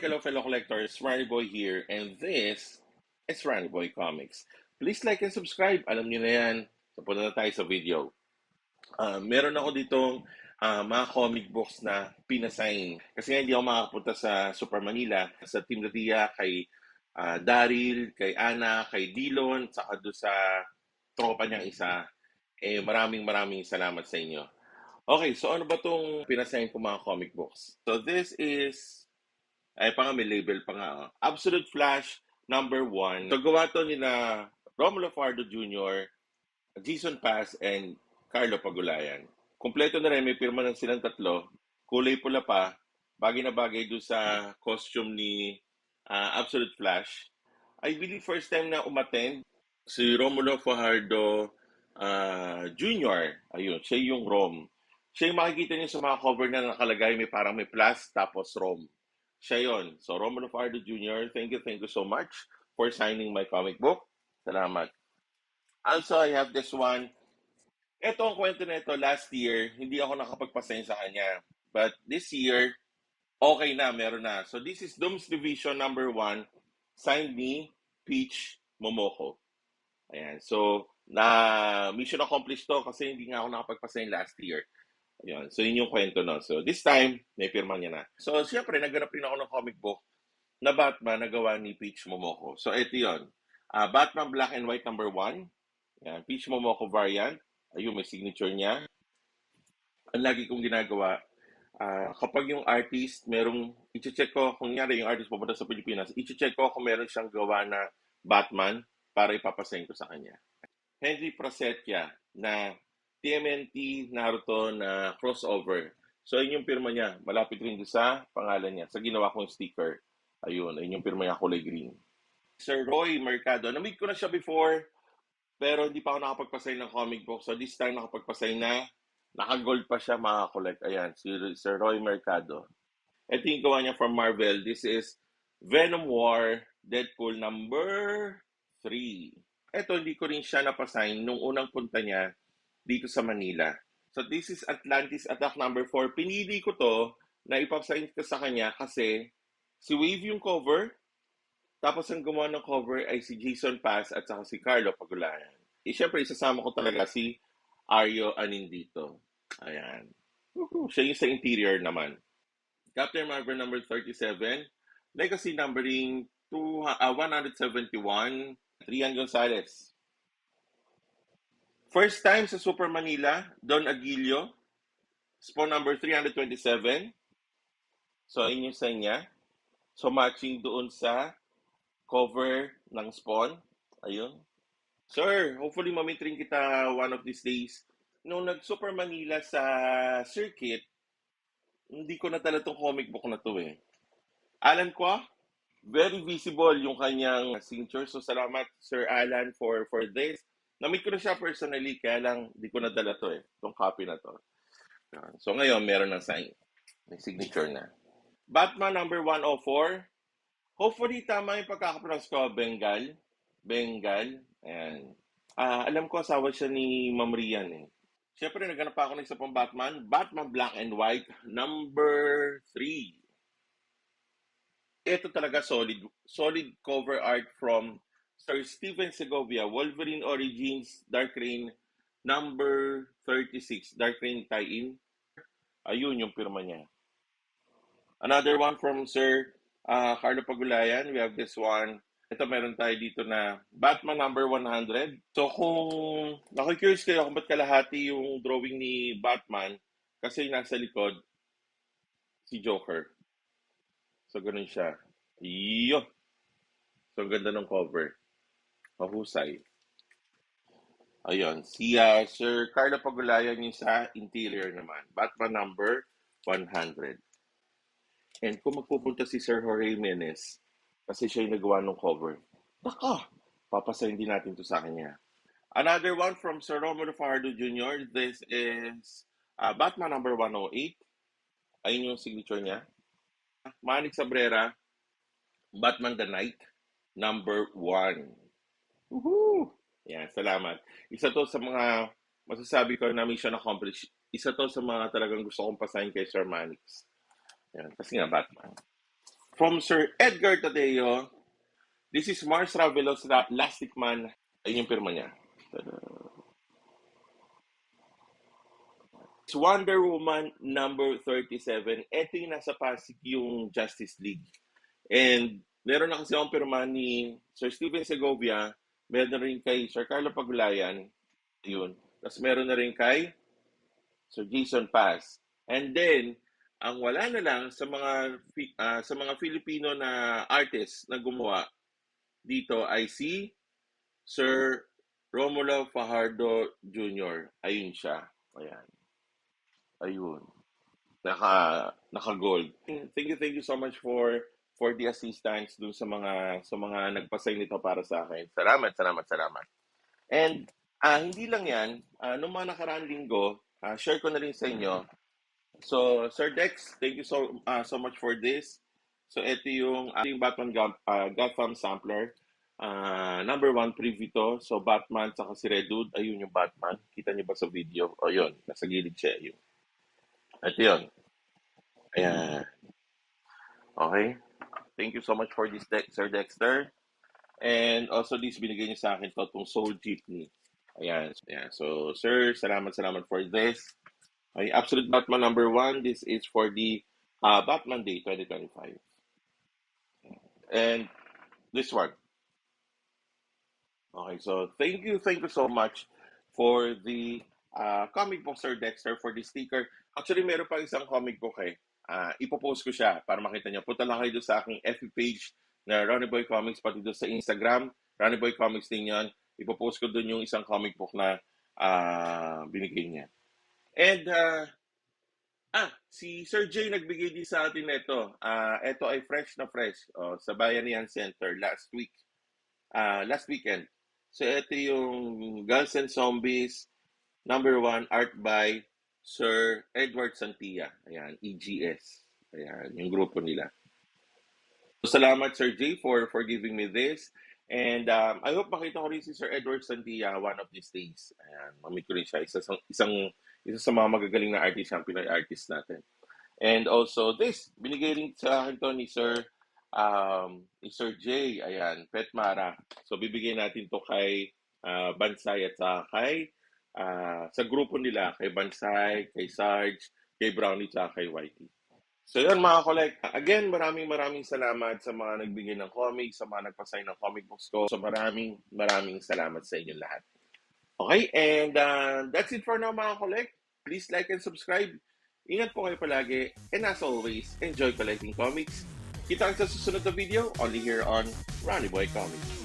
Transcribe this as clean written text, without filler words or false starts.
hello, fellow collectors. Ronnie Boy here, and this is Ronnie Boy Comics. Please like and subscribe. Alam niyo na yan. So, punta na tayo sa video. Meron ako ditong mga comic books na pinasign. Kasi nga hindi ako makapunta sa Super Manila, sa Team Latia, kay Daryl, kay Ana, kay Dillon, saka doon sa tropa niyang isa. Maraming salamat sa inyo. Okay, so ano ba itong pinasign ko mga comic books? So this is ay, pa nga may label pa nga. Absolute Flash #1. So, gawa to ni na Romulo Fajardo Jr., Jason Paz, and Carlo Pagulayan. Kompleto na rin, may pirma ng silang tatlo. Kulay pula pa. Bagay na bagay doon sa costume ni Absolute Flash. I believe first time na umattend si Romulo Fajardo Jr. Ayun, siya yung Rom. Siya yung makikita niyo sa mga cover na nakalagay, may parang may plus, tapos Rom. Siya yun. So, Romulo Fajardo Jr., thank you so much for signing my comic book. Salamat. Also, I have this one. Ito ang kwento na ito, last year, hindi ako nakapagpasign sa kanya. But this year, okay na, meron na. So, this is Dooms Division #1, signed ni Peach Momoko. Ayan. So, mission accomplished to kasi hindi nga ako nakapagpasign last year. Ayun. So, yun yung kwento no. So, this time, may pirma niya na. So, siyempre, naghanap rin ako ng comic book na Batman na gawa ni Peach Momoko. So, ito yun. Batman Black and White #1. Yan. Peach Momoko variant. Ayun, may signature niya. Ang lagi kong ginagawa, kapag yung artist, merong, i-check ko, kung nyari yung artist pupunta sa Pilipinas, i-check ko kung meron siyang gawa na Batman para ipapasend ko sa kanya. Henry Prasetya na TMNT Naruto na crossover. So, yun yung pirma niya. Malapit rin doon sa pangalan niya. Sa ginawa kong sticker. Ayun yung pirma niya, kulay green. Sir Roy Mercado. Na-meet ko na siya before, pero hindi pa ako nakapagpasign ng comic book. So, this time nakapagpasign na. Naka-gold pa siya makakolect. Ayan, si Sir Roy Mercado. Ito yung gawa niya from Marvel. This is Venom War Deadpool #3. Ito, hindi ko rin siya napasign nung unang punta niya dito sa Manila. So, this is Atlantis Attack #4. Pinili ko to na ipasign ko sa kanya kasi si Wave yung cover, tapos ang gumawa ng cover ay si Jason Paz at saka si Carlo Pagulayan. Siyempre, isasama ko talaga si Aryo Anindito. Ayan. Siya yung sa interior naman. Captain Marvel #37. Legacy numbering 171. Rian Gonzalez. First time sa Super Manila, Don Aguilio. Spawn number 327. So, ayun yung sign niya. So, matching doon sa cover ng Spawn. Ayun. Sir, hopefully mamit rin kita one of these days. Nung nag-Super Manila sa circuit, hindi ko natala tong comic book na to eh. Alan Kwa, very visible yung kanyang signature. So, salamat Sir Alan for this. Namit ko na siya personally, kaya lang di ko nadala to eh. Itong copy na to. So, ngayon, meron ng sign. May signature na. Batman #104. Hopefully, tama yung pagkakapronounce ko. Bengal. Ayan. Alam ko, asawa siya ni Ma'am Rian eh. Siyempre, naghanap ako ng isa pang Batman. Batman Black and White #3. Ito talaga solid cover art from Sir Steven Segovia, Wolverine Origins, Dark Reign #36, Dark Reign tie-in. Ayun yung pirma niya. Another one from Sir Carlo Pagulayan. We have this one. Ito meron tayo dito na Batman #100. So kung nakikurious kayo kung ba't kalahati yung drawing ni Batman, kasi nasa likod si Joker. So ganun siya. Iyo. So ganda ng cover. Mahusay. Ayun. Si Sir Carlo Pagulayan yung sa interior naman. Batman #100. And kung magpupunta si Sir Jorge Jimenez, kasi siya yung nagawa ng cover, baka, papasayin din natin to sa kanya. Another one from Sir Romulo Fajardo Jr. This is Batman #108. Ayun yung signature niya. Manny Cabrera, Batman the Knight #1. Woohoo! Yan, salamat. Isa to sa mga masasabi ko na mission accomplished. Isa to sa mga talagang gusto kong pasahin kay Sir Manix. Yan, kasi nga Batman. From Sir Edgar Tadeo, this is Mars Ravelos Lastic Man. Ayun yung pirma niya. It's Wonder Woman number 37. Ito yung nasa Pasig yung Justice League. And meron na kasi akong pirma ni Sir Steven Segovia, meron na rin kay Sir Carlo Pagulayan, yun. Tapos meron na rin kay Sir Jason Paz. And then, ang wala na lang sa mga Filipino na artists na gumawa dito ay si Sir Romulo Fajardo Jr. Ayun siya. Ayan. Ayun. Naka-gold. Thank you so much for the assistance dun sa mga nagpa-sign nito para sa akin. Salamat. And hindi lang 'yan, nung mga nakaraang linggo, share ko na rin sa inyo. So, Sir Dex, thank you so much for this. So, ito yung ating Batman Gotham sampler. Number 1 preview to. So, Batman saka si Red Hood, ayun yung Batman. Kita niyo ba sa video? O yun, nasa gilid siya. Yun. Ito yun. Ayan. Okay. Thank you so much for this, Sir Dexter. And also, this binigay niyo sa akin to, itong Soul Jeepney. Ayan. So, sir, salamat for this. Okay, Absolute Batman number 1. This is for the Batman Day 2025. And this one. Okay, so thank you so much for the comic book, Sir Dexter, for the sticker. Actually, meron pa isang comic book ipopost ko siya para makita niyo. Punta lang kayo doon sa aking FB page na Ronnie Boy Comics, pati doon sa Instagram, Ronnie Boy Comics din yan. Ipopost ko doon yung isang comic book na binigay niya. And, si Sir J nagbigay din sa atin nito. Ito ay fresh na fresh sa Bayanihan Center last weekend. So, ito yung Guns and Zombies number 1, art by Sir Edward Santilla. Ayan, EGS. Ayan, yung grupo nila. So, salamat, Sir J, for giving me this. And I hope makita ko rin si Sir Edward Santilla one of these days. Ayan, mamit ko rin siya. Isa sa mga magagaling na artist, ang Pinoy artist natin. And also, this, binigay rin sa akin to ni Sir J. Ayan, Pet Mara. So, bibigyan natin to kay Bansay at kay sa grupo nila, kay Bansay, kay Sarge, kay Brownie, at kay Whitey. So yun mga collect. Again, maraming salamat sa mga nagbigay ng comics, sa mga nagpasign ng comic books ko. So maraming salamat sa inyo lahat. Okay, and that's it for now mga collect. Please like and subscribe. Ingat po kayo palagi. And as always, enjoy collecting comics. Kita sa susunod na video only here on Ronnie Boy Comics.